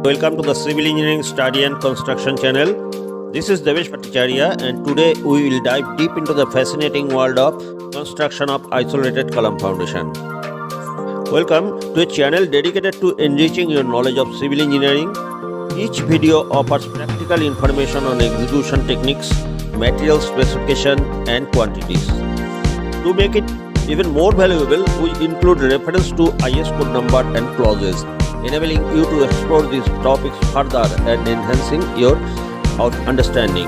Welcome to the Civil Engineering Study and Construction channel. This is Devesh Bhattacharya, and today we will dive deep into the fascinating world of construction of isolated column foundation. Welcome to a channel dedicated to enriching your knowledge of civil engineering. Each video offers practical information on execution techniques, material specification and quantities. To make it even more valuable, we include reference to IS code number and clauses, enabling you to explore these topics further and enhancing your understanding.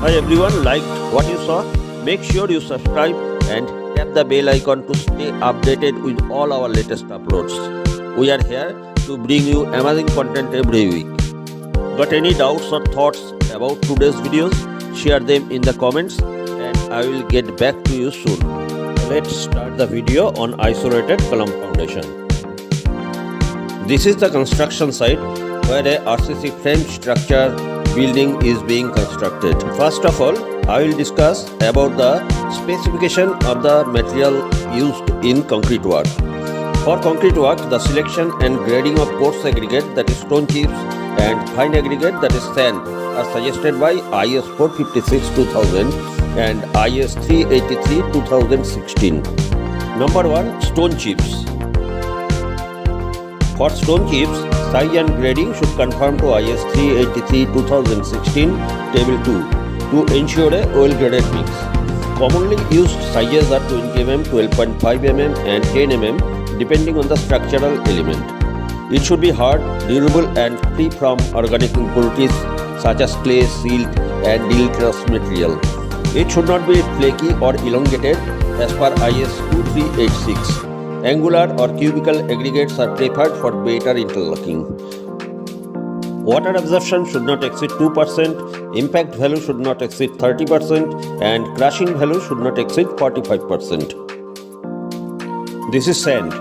Hi everyone, liked what you saw? Make sure you subscribe and tap the bell icon to stay updated with all our latest uploads. We are here to bring you amazing content every week. Got any doubts or thoughts about today's videos? Share them in the comments and I will get back to you soon. Let's start the video on isolated column foundation. This is the construction site where a RCC frame structure building is being constructed. First of all, I will discuss about the specification of the material used in concrete work. For concrete work, the selection and grading of coarse aggregate, that is stone chips, and fine aggregate, that is sand, are suggested by IS 456-2000 and IS 383-2016. Number 1. Stone chips. For stone chips, size and grading should conform to IS 383-2016 Table 2 to ensure a well-graded mix. Commonly used sizes are 20 mm, 12.5 mm and 10 mm depending on the structural element. It should be hard, durable and free from organic impurities such as clay, silt and deleterious material. It should not be flaky or elongated as per IS 2386. Angular or cubical aggregates are preferred for better interlocking. Water absorption should not exceed 2%, impact value should not exceed 30% and crushing value should not exceed 45%. This is sand.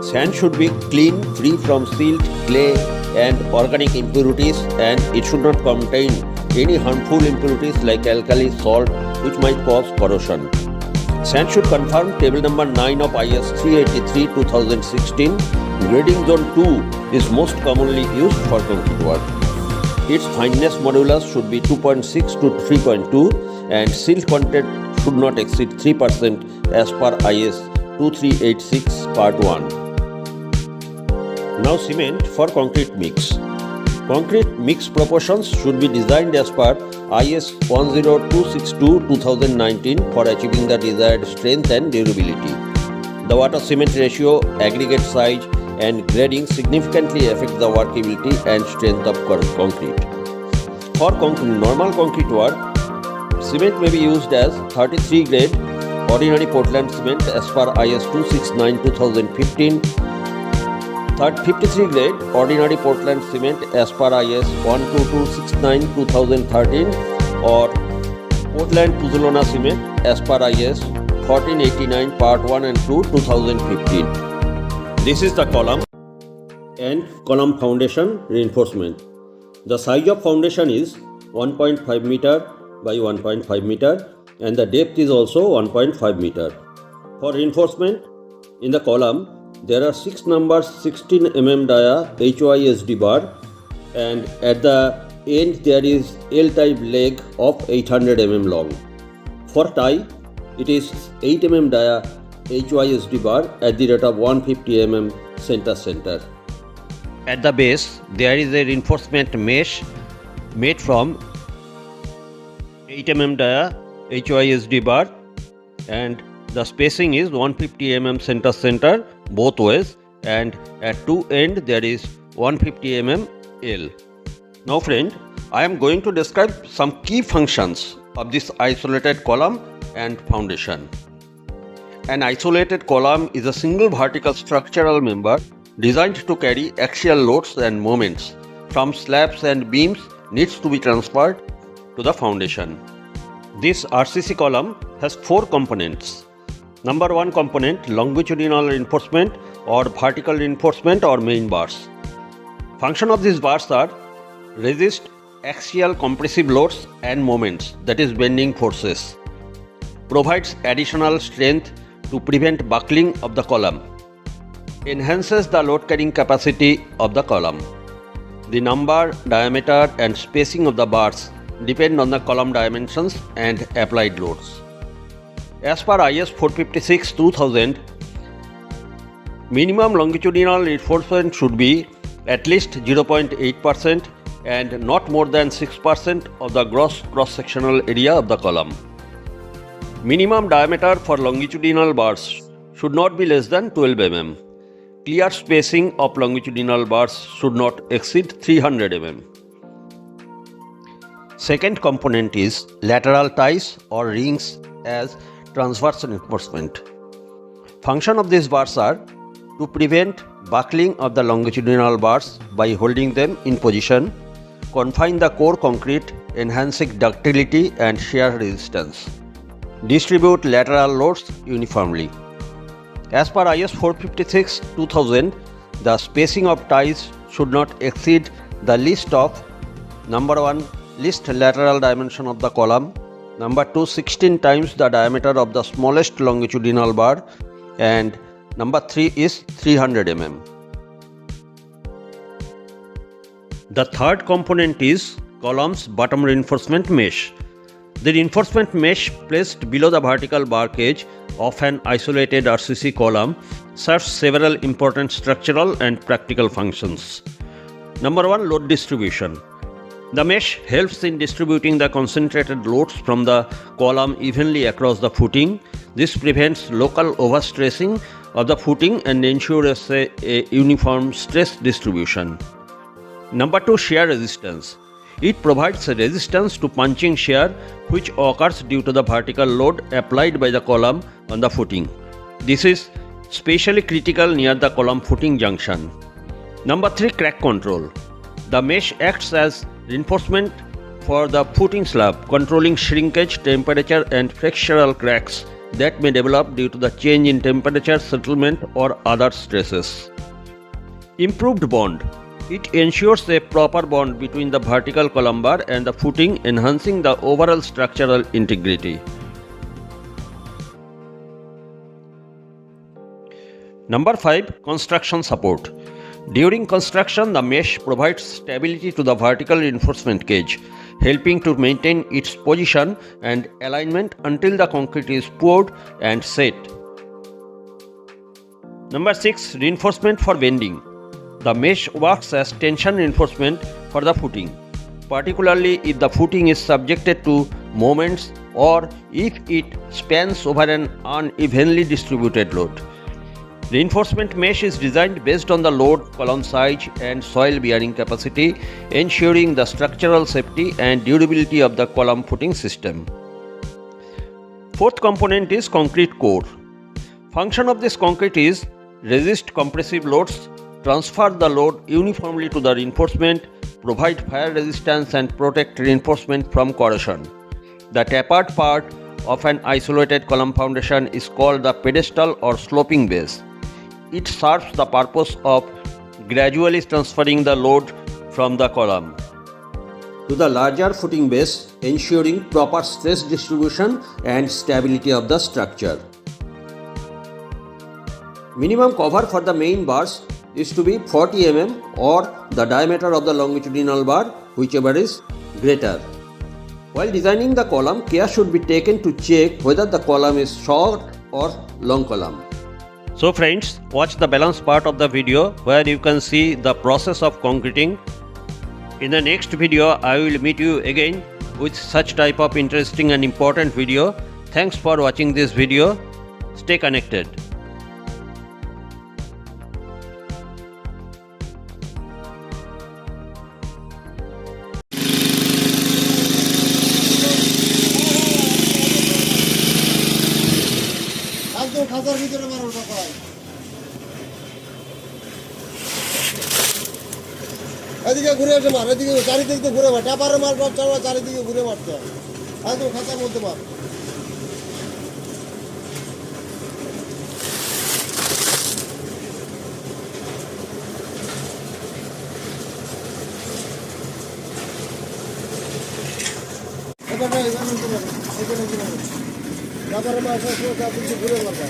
Sand should be clean, free from silt, clay and organic impurities, and it should not contain any harmful impurities like alkali, salt, which might cause corrosion. Sand should conform table number 9 of IS 383-2016. Grading zone 2 is most commonly used for concrete work. Its fineness modulus should be 2.6 to 3.2 and silt content should not exceed 3% as per IS 2386 part 1. Now cement for concrete mix. Concrete mix proportions should be designed as per IS 10262-2019 for achieving the desired strength and durability. The water-cement ratio, aggregate size and grading significantly affect the workability and strength of concrete. For normal concrete work, cement may be used as 33 grade ordinary Portland cement as per IS 269-2015, 53 grade ordinary Portland cement as per IS 12269-2013 or Portland Pozzolana cement as per IS 1489 part 1 and 2 2015. This is the column and column foundation reinforcement. The size of foundation is 1.5 meter by 1.5 meter and the depth is also 1.5 meter. For reinforcement in the column, there are 6 numbers 16 mm dia HYSD bar and at the end there is L-type leg of 800 mm long. For tie, it is 8 mm dia HYSD bar at the rate of 150 mm center. At the base, there is a reinforcement mesh made from 8 mm dia HYSD bar and the spacing is 150 mm center both ways and at two end there is 150 mm L. Now friend, I am going to describe some key functions of this isolated column and foundation. An isolated column is a single vertical structural member designed to carry axial loads and moments from slabs and beams needs to be transferred to the foundation. This RCC column has 4 components. Number 1 component, longitudinal reinforcement or vertical reinforcement or main bars. Function of these bars are resist axial compressive loads and moments, that is bending forces. Provides additional strength to prevent buckling of the column. Enhances the load carrying capacity of the column. The number, diameter and spacing of the bars depend on the column dimensions and applied loads. As per IS 456-2000, minimum longitudinal reinforcement should be at least 0.8% and not more than 6% of the gross cross-sectional area of the column. Minimum diameter for longitudinal bars should not be less than 12 mm. Clear spacing of longitudinal bars should not exceed 300 mm. Second component is lateral ties or rings as transverse reinforcement. Function of these bars are to prevent buckling of the longitudinal bars by holding them in position, confine the core concrete, enhancing ductility and shear resistance, distribute lateral loads uniformly. As per IS 456-2000, the spacing of ties should not exceed the least of number 1, least lateral dimension of the column, number 2, 16 times the diameter of the smallest longitudinal bar, and number 3 is 300 mm. The third component is column's bottom reinforcement mesh. The reinforcement mesh placed below the vertical bar cage of an isolated RCC column serves several important structural and practical functions. Number 1, load distribution. The mesh helps in distributing the concentrated loads from the column evenly across the footing. This prevents local overstressing of the footing and ensures a uniform stress distribution. Number 2, shear resistance. It provides resistance to punching shear which occurs due to the vertical load applied by the column on the footing. This is especially critical near the column footing junction. Number 3, crack control. The mesh acts as reinforcement for the footing slab, controlling shrinkage, temperature and flexural cracks that may develop due to the change in temperature, settlement or other stresses. Improved bond. It ensures a proper bond between the vertical column bar and the footing, enhancing the overall structural integrity. Number 5, construction support. During construction, the mesh provides stability to the vertical reinforcement cage, helping to maintain its position and alignment until the concrete is poured and set. Number 6, reinforcement for bending. The mesh works as tension reinforcement for the footing, particularly if the footing is subjected to moments or if it spans over an unevenly distributed load. Reinforcement mesh is designed based on the load, column size and soil bearing capacity, ensuring the structural safety and durability of the column footing system. Fourth component is concrete core. Function of this concrete is resist compressive loads, transfer the load uniformly to the reinforcement, provide fire resistance and protect reinforcement from corrosion. The tapered part of an isolated column foundation is called the pedestal or sloping base. It serves the purpose of gradually transferring the load from the column to the larger footing base, ensuring proper stress distribution and stability of the structure. Minimum cover for the main bars is to be 40 mm or the diameter of the longitudinal bar, whichever is greater. While designing the column, care should be taken to check whether the column is short or long column. So friends, watch the balance part of the video where you can see the process of concreting. In the next video, I will meet you again with such type of interesting and important video. Thanks for watching this video. Stay connected. খাঁচার ভিতরে মারো টাকা এদিকে ঘুরে এসে মার, এদিকে চারিদিকে ঘুরে মার, টাপারে মার, চারিদিকে ঘুরে মারতে হয়, একদম খাঁচার মধ্যে মার। টাপারে মার চারিদিকে ঘুরে মারবা।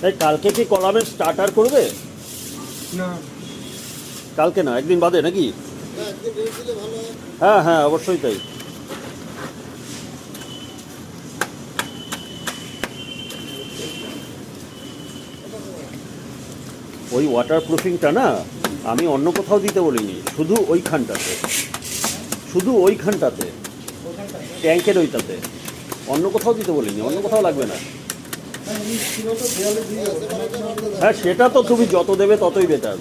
তাই কালকে কি কলামের স্টার্টার করবে? না, কালকে না, একদিন বাদে নাকি? একদিন রেস্ট দিলে ভালো হয়। হ্যাঁ হ্যাঁ, অবশ্যই তাই। ওই ওয়াটার প্রুফিংটা না আমি অন্য কোথাও দিতে বলিনি, শুধু ওইখানটাতে, শুধু ওইখানটাতে, ট্যাঙ্কের ওইটাতে, অন্য কোথাও দিতে বলিনি, অন্য কোথাও লাগবে না। হ্যাঁ, সেটা তো তুমি যত দেবে ততই বেটার,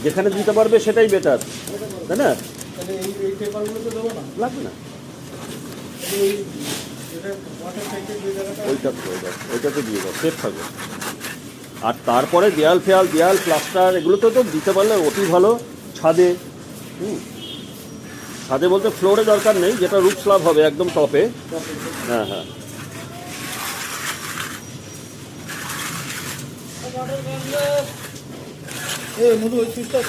যেখানে দিতে পারবে সেটাই বেটার, তাই না? লাগবে না, ওইটাতে দিয়ে দাও, সেফ থাকবে। আর তারপরে দেয়াল ফেয়াল, দেয়াল প্লাস্টার এগুলোতে তো দিতে পারলে অতি ভালো। ছাদে, ছাদে বলতে ফ্লোরে দরকার নেই, যেটা রুফ স্ল্যাব হবে একদম টপে। হ্যাঁ হ্যাঁ, মধু ওই সুইচটা